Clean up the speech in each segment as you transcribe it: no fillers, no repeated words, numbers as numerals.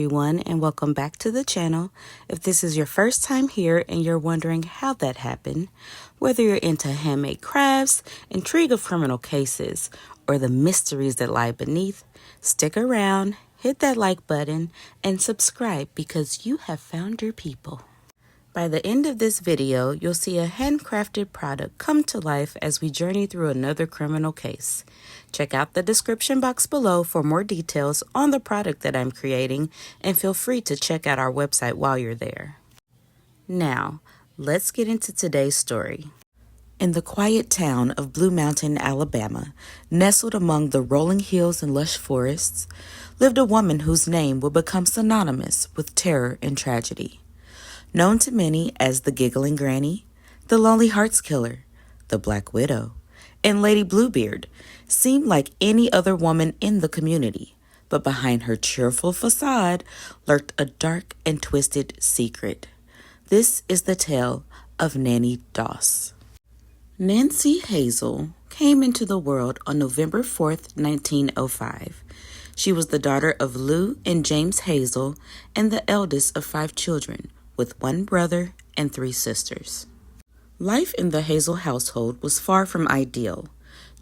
everyone, and welcome back to the channel. If this is your first time here and you're wondering how that happened, whether you're into handmade crafts, intrigue of criminal cases, or the mysteries that lie beneath, stick around, hit that like button, and subscribe because you have found your people. By the end of this video, you'll see a handcrafted product come to life as we journey through another criminal case. Check out the description box below for more details on the product that I'm creating, and feel free to check out our website while you're there. Now, let's get into today's story. In the quiet town of Blue Mountain, Alabama, nestled among the rolling hills and lush forests, lived a woman whose name would become synonymous with terror and tragedy. Known to many as the Giggling Granny, the Lonely Hearts Killer, the Black Widow, and Lady Bluebeard, seemed like any other woman in the community, but behind her cheerful façade lurked a dark and twisted secret. This is the tale of Nannie Doss. Nancy Hazel came into the world on November 4th, 1905. She was the daughter of Lou and James Hazel and the eldest of 5 children, with 1 brother and 3 sisters. Life in the Hazel household was far from ideal.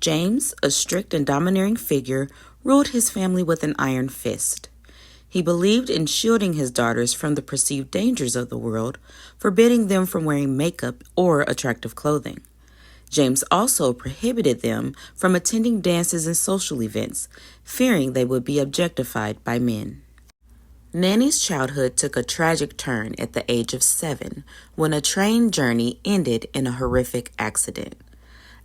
James, a strict and domineering figure, ruled his family with an iron fist. He believed in shielding his daughters from the perceived dangers of the world, forbidding them from wearing makeup or attractive clothing. James also prohibited them from attending dances and social events, fearing they would be objectified by men. Nannie's childhood took a tragic turn at the age of 7 when a train journey ended in a horrific accident.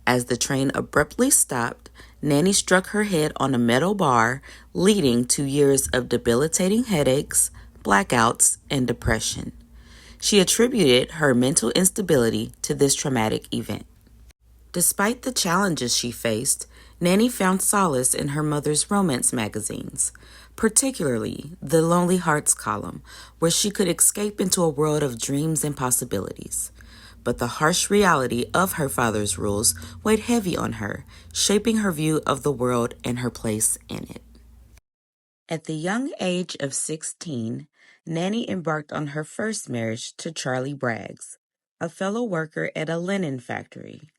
As the train abruptly stopped, Nannie struck her head on a metal bar, leading to years of debilitating headaches, blackouts, and depression. She attributed her mental instability to this traumatic event. Despite the challenges she faced, Nannie found solace in her mother's romance magazines, particularly the Lonely Hearts column, where she could escape into a world of dreams and possibilities. But the harsh reality of her father's rules weighed heavy on her, shaping her view of the world and her place in it. At the young age of 16, Nannie embarked on her first marriage to Charlie Braggs, a fellow worker at a linen factory.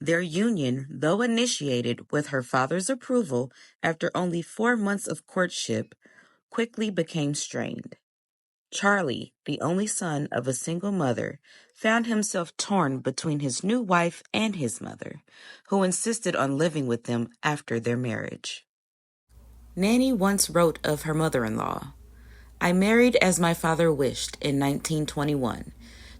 Their union, though initiated with her father's approval after only 4 months of courtship, quickly became strained. Charlie, the only son of a single mother, found himself torn between his new wife and his mother, who insisted on living with them after their marriage. Nannie once wrote of her mother-in-law, "I married as my father wished in 1921,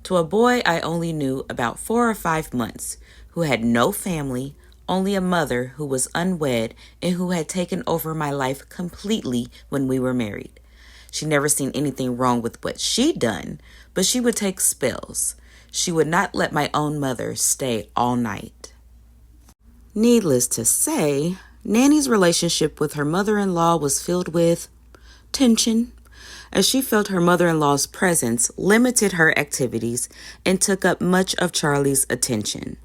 to a boy I only knew about 4 or 5 months, who had no family, only a mother who was unwed and who had taken over my life completely when we were married. She never seen anything wrong with what she'd done, but she would take spells. She would not let my own mother stay all night." Needless to say, Nannie's relationship with her mother-in-law was filled with tension, as she felt her mother-in-law's presence limited her activities and took up much of Charlie's attention.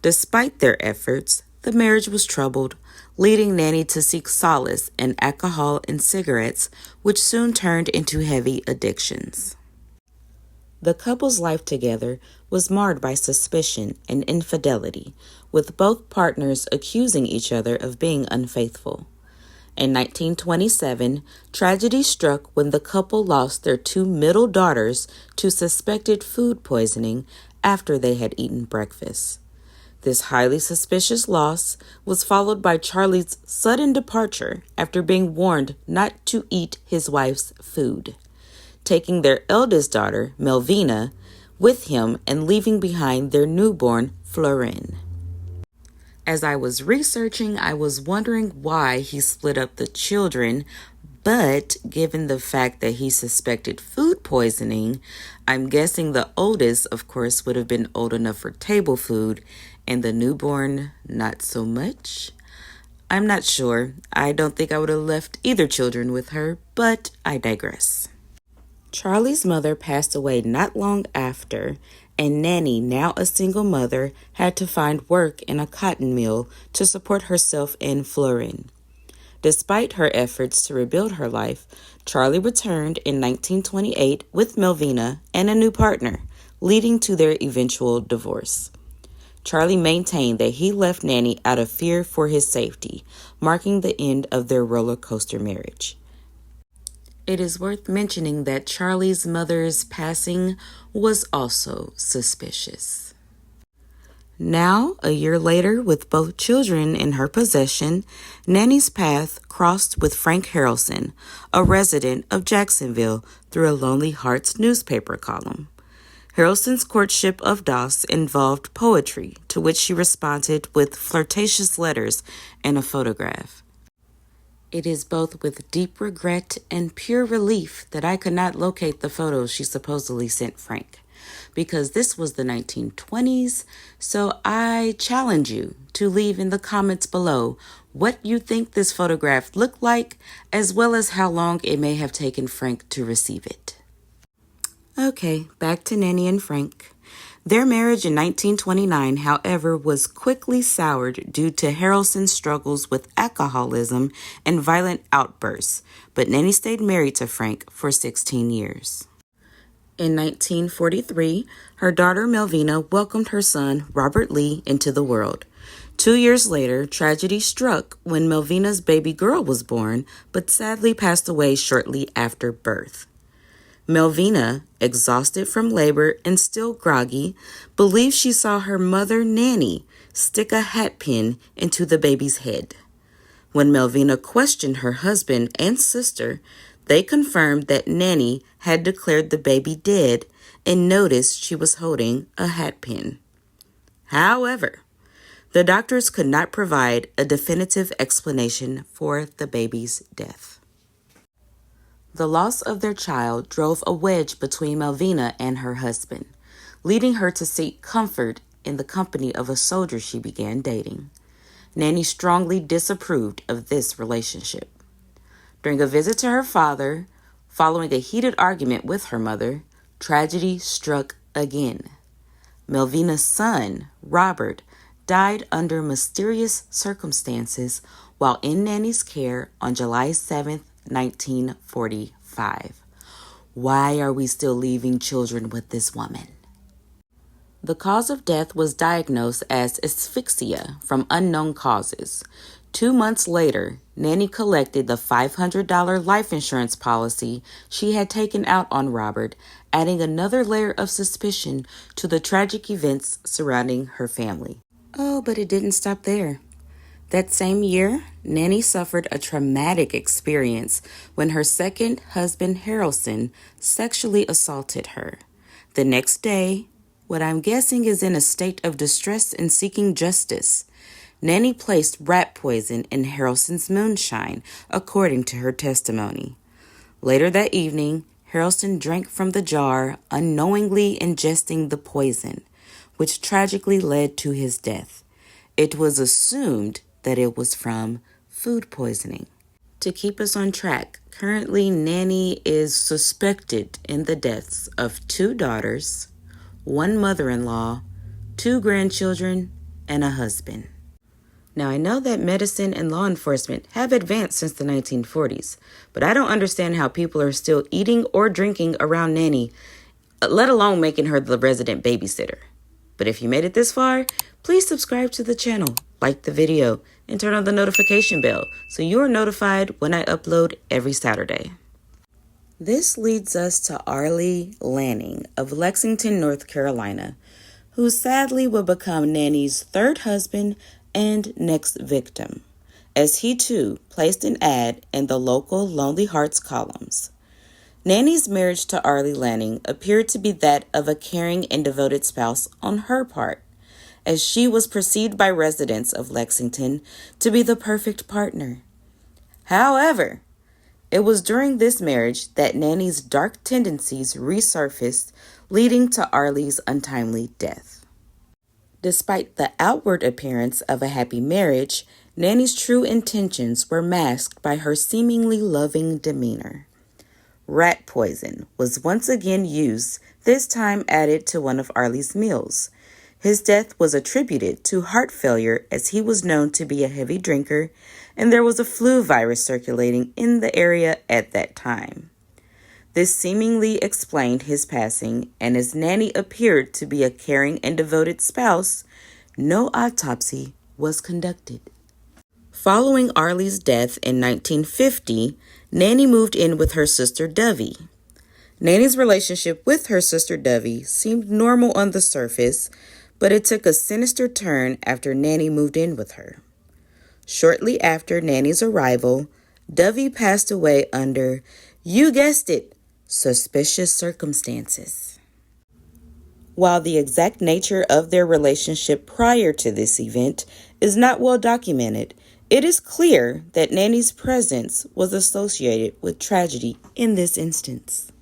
Despite their efforts, the marriage was troubled, leading Nannie to seek solace in alcohol and cigarettes, which soon turned into heavy addictions. The couple's life together was marred by suspicion and infidelity, with both partners accusing each other of being unfaithful. In 1927, tragedy struck when the couple lost their 2 middle daughters to suspected food poisoning after they had eaten breakfast. This highly suspicious loss was followed by Charlie's sudden departure after being warned not to eat his wife's food, taking their eldest daughter, Melvina, with him and leaving behind their newborn, Florine. As I was researching, I was wondering why he split up the children, but given the fact that he suspected food poisoning, I'm guessing the oldest, of course, would have been old enough for table food, and the newborn, not so much. I'm not sure. I don't think I would have left either children with her, but I digress. Charlie's mother passed away not long after, and Nannie, now a single mother, had to find work in a cotton mill to support herself and Florine. Despite her efforts to rebuild her life, Charlie returned in 1928 with Melvina and a new partner, leading to their eventual divorce. Charlie maintained that he left Nannie out of fear for his safety, marking the end of their roller coaster marriage. It is worth mentioning that Charlie's mother's passing was also suspicious. Now, a year later, with both children in her possession, Nannie's path crossed with Frank Harrelson, a resident of Jacksonville, through a Lonely Hearts newspaper column. Harrelson's courtship of Doss involved poetry, to which she responded with flirtatious letters and a photograph. It is both with deep regret and pure relief that I could not locate the photos she supposedly sent Frank, because this was the 1920s, so I challenge you to leave in the comments below what you think this photograph looked like, as well as how long it may have taken Frank to receive it. Okay, back to Nannie and Frank. Their marriage in 1929, however, was quickly soured due to Harrelson's struggles with alcoholism and violent outbursts, but Nannie stayed married to Frank for 16 years. In 1943, her daughter Melvina welcomed her son, Robert Lee, into the world. 2 years later, tragedy struck when Melvina's baby girl was born, but sadly passed away shortly after birth. Melvina, exhausted from labor and still groggy, believed she saw her mother, Nannie, stick a hat pin into the baby's head. When Melvina questioned her husband and sister, they confirmed that Nannie had declared the baby dead and noticed she was holding a hat pin. However, the doctors could not provide a definitive explanation for the baby's death. The loss of their child drove a wedge between Melvina and her husband, leading her to seek comfort in the company of a soldier she began dating. Nannie strongly disapproved of this relationship. During a visit to her father, following a heated argument with her mother, tragedy struck again. Melvina's son, Robert, died under mysterious circumstances while in Nannie's care on July 7th, 1945. Why are we still leaving children with this woman? The cause of death was diagnosed as asphyxia from unknown causes. 2 months later, Nannie collected the $500 life insurance policy she had taken out on Robert, adding another layer of suspicion to the tragic events surrounding her family. Oh, but it didn't stop there. That same year, Nannie suffered a traumatic experience when her second husband, Harrelson, sexually assaulted her. The next day, what I'm guessing is in a state of distress and seeking justice, Nannie placed rat poison in Harrelson's moonshine, according to her testimony. Later that evening, Harrelson drank from the jar, unknowingly ingesting the poison, which tragically led to his death. It was assumed that it was from food poisoning. To keep us on track, currently Nannie is suspected in the deaths of 2 daughters, 1 mother-in-law, 2 grandchildren, and a husband. Now, I know that medicine and law enforcement have advanced since the 1940s, but I don't understand how people are still eating or drinking around Nannie, let alone making her the resident babysitter. But if you made it this far, please subscribe to the channel, like the video, and turn on the notification bell so you are notified when I upload every Saturday. This leads us to Arlie Lanning of Lexington, North Carolina, who sadly will become Nannie's 3rd husband and next victim, as he too placed an ad in the local Lonely Hearts columns. Nannie's marriage to Arlie Lanning appeared to be that of a caring and devoted spouse on her part, as she was perceived by residents of Lexington to be the perfect partner. However, it was during this marriage that Nannie's dark tendencies resurfaced, leading to Arlie's untimely death. Despite the outward appearance of a happy marriage, Nannie's true intentions were masked by her seemingly loving demeanor. Rat poison was once again used, this time added to one of Arlie's meals. His death was attributed to heart failure as he was known to be a heavy drinker and there was a flu virus circulating in the area at that time. This seemingly explained his passing, and as Nannie appeared to be a caring and devoted spouse, no autopsy was conducted. Following Arlie's death in 1950, Nannie moved in with her sister Dovey. Nannie's relationship with her sister Dovey seemed normal on the surface, but it took a sinister turn after Nannie moved in with her. Shortly after Nannie's arrival, Dovey passed away under, you guessed it, suspicious circumstances. While the exact nature of their relationship prior to this event is not well documented, it is clear that Nannie's presence was associated with tragedy in this instance.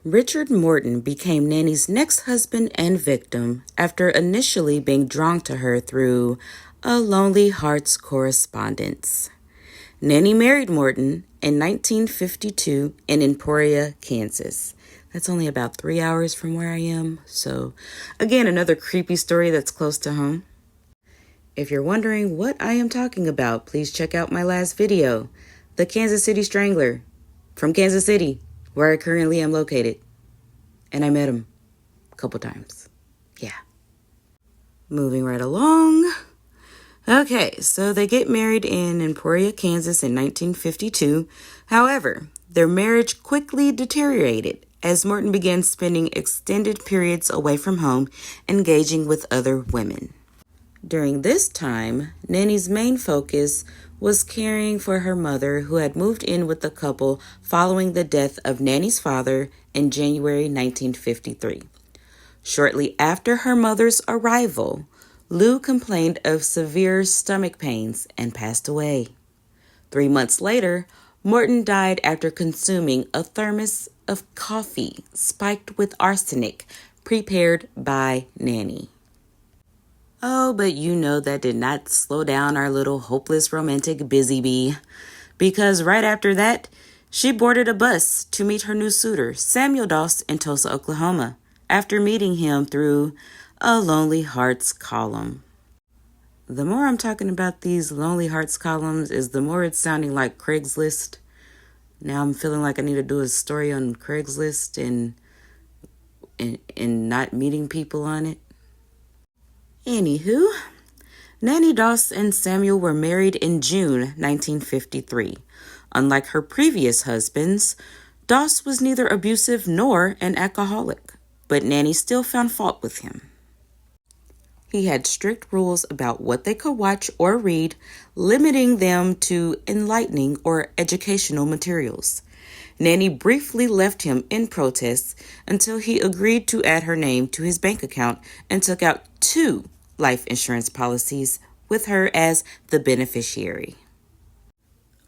Richard Morton became Nannie's next husband and victim after initially being drawn to her through a Lonely Hearts correspondence. Nannie married Morton in 1952 in Emporia, Kansas. That's only about 3 hours from where I am. So, again, another creepy story that's close to home. If you're wondering what I am talking about, please check out my last video, The Kansas City Strangler, from Kansas City, where I currently am located. And I met him a couple times. Yeah. Moving right along. Okay, so they get married in Emporia, Kansas in 1952. However, their marriage quickly deteriorated as Morton began spending extended periods away from home, engaging with other women. During this time, Nannie's main focus was caring for her mother, who had moved in with the couple following the death of Nannie's father in January 1953. Shortly after her mother's arrival, Lou complained of severe stomach pains and passed away. 3 months later, Morton died after consuming a thermos of coffee spiked with arsenic prepared by Nannie. Oh, but you know that did not slow down our little hopeless romantic busy bee, because right after that, she boarded a bus to meet her new suitor, Samuel Doss, in Tulsa, Oklahoma, after meeting him through a Lonely Hearts column. The more I'm talking about these Lonely Hearts columns is the more it's sounding like Craigslist. Now I'm feeling like I need to do a story on Craigslist and not meeting people on it. Anywho, Nannie Doss and Samuel were married in June 1953. Unlike her previous husbands, Doss was neither abusive nor an alcoholic, but Nannie still found fault with him. He had strict rules about what they could watch or read, limiting them to enlightening or educational materials. Nannie briefly left him in protest until he agreed to add her name to his bank account and took out 2 life insurance policies with her as the beneficiary.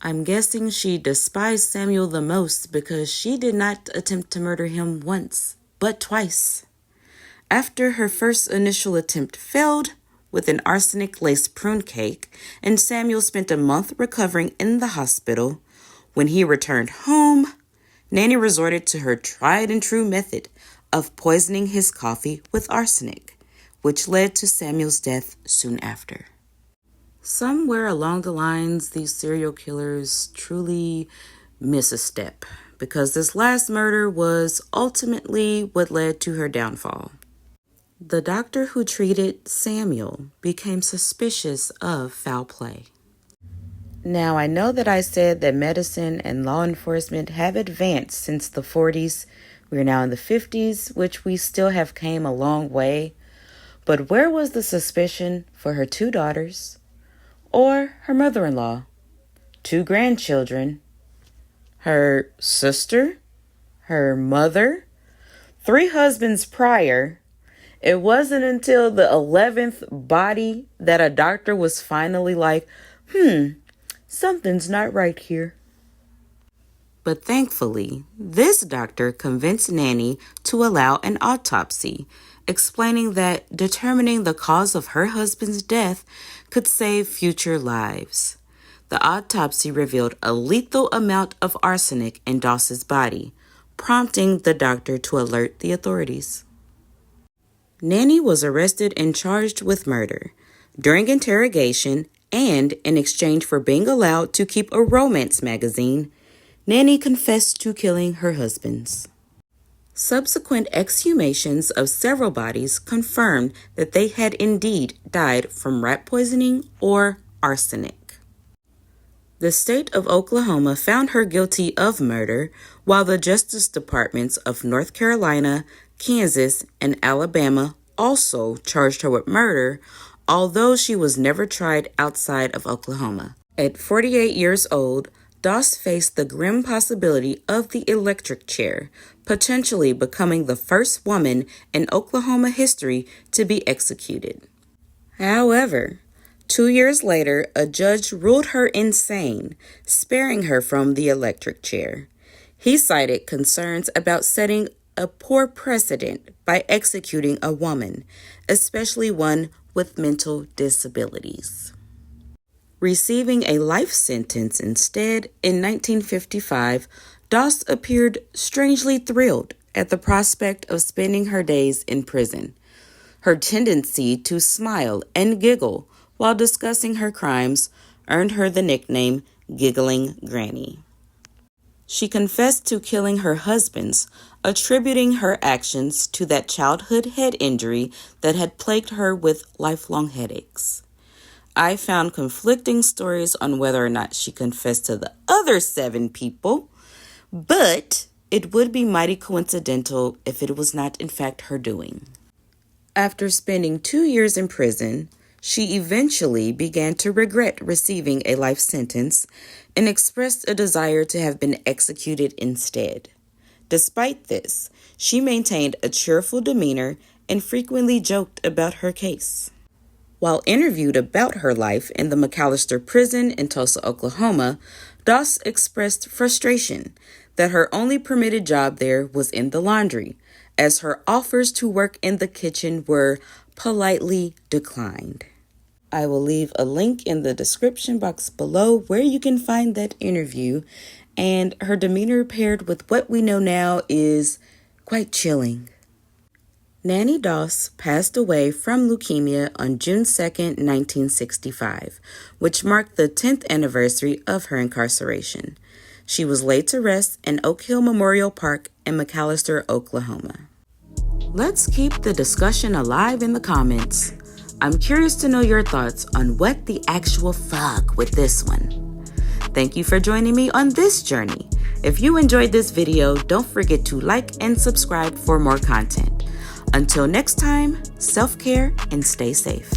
I'm guessing she despised Samuel the most because she did not attempt to murder him once, but twice. After her first initial attempt failed with an arsenic-laced prune cake, and Samuel spent a month recovering in the hospital, when he returned home, Nannie resorted to her tried-and-true method of poisoning his coffee with arsenic, which led to Samuel's death soon after. Somewhere along the lines, these serial killers truly miss a step, because this last murder was ultimately what led to her downfall. The doctor who treated Samuel became suspicious of foul play. Now, I know that I said that medicine and law enforcement have advanced since the 40s. We're now in the 50s, which we still have came a long way. But where was the suspicion for her 2 daughters, or her mother-in-law, 2 grandchildren, her sister, her mother, 3 husbands prior? It wasn't until the 11th body that a doctor was finally like, something's not right here. But thankfully, this doctor convinced Nannie to allow an autopsy, explaining that determining the cause of her husband's death could save future lives. The autopsy revealed a lethal amount of arsenic in Doss's body, prompting the doctor to alert the authorities. Nannie was arrested and charged with murder. During interrogation, and in exchange for being allowed to keep a romance magazine, Nannie confessed to killing her husbands. Subsequent exhumations of several bodies confirmed that they had indeed died from rat poisoning or arsenic. The state of Oklahoma found her guilty of murder, while the Justice Departments of North Carolina, Kansas, and Alabama also charged her with murder, although she was never tried outside of Oklahoma. At 48 years old, Doss faced the grim possibility of the electric chair, potentially becoming the first woman in Oklahoma history to be executed. However, 2 years later, a judge ruled her insane, sparing her from the electric chair. He cited concerns about setting a poor precedent by executing a woman, especially one with mental disabilities. Receiving a life sentence instead, in 1955, Doss appeared strangely thrilled at the prospect of spending her days in prison. Her tendency to smile and giggle while discussing her crimes earned her the nickname Giggling Granny. She confessed to killing her husbands, attributing her actions to that childhood head injury that had plagued her with lifelong headaches. I found conflicting stories on whether or not she confessed to the other 7 people, but it would be mighty coincidental if it was not in fact her doing. After spending 2 years in prison, she eventually began to regret receiving a life sentence and expressed a desire to have been executed instead. Despite this, she maintained a cheerful demeanor and frequently joked about her case. While interviewed about her life in the McAllister prison in Tulsa, Oklahoma, Doss expressed frustration that her only permitted job there was in the laundry, as her offers to work in the kitchen were politely declined. I will leave a link in the description box below where you can find that interview, and her demeanor paired with what we know now is quite chilling. Nannie Doss passed away from leukemia on June 2, 1965, which marked the 10th anniversary of her incarceration. She was laid to rest in Oak Hill Memorial Park in McAllister, Oklahoma. Let's keep the discussion alive in the comments. I'm curious to know your thoughts on what the actual fuck with this one. Thank you for joining me on this journey. If you enjoyed this video, don't forget to like and subscribe for more content. Until next time, self-care and stay safe.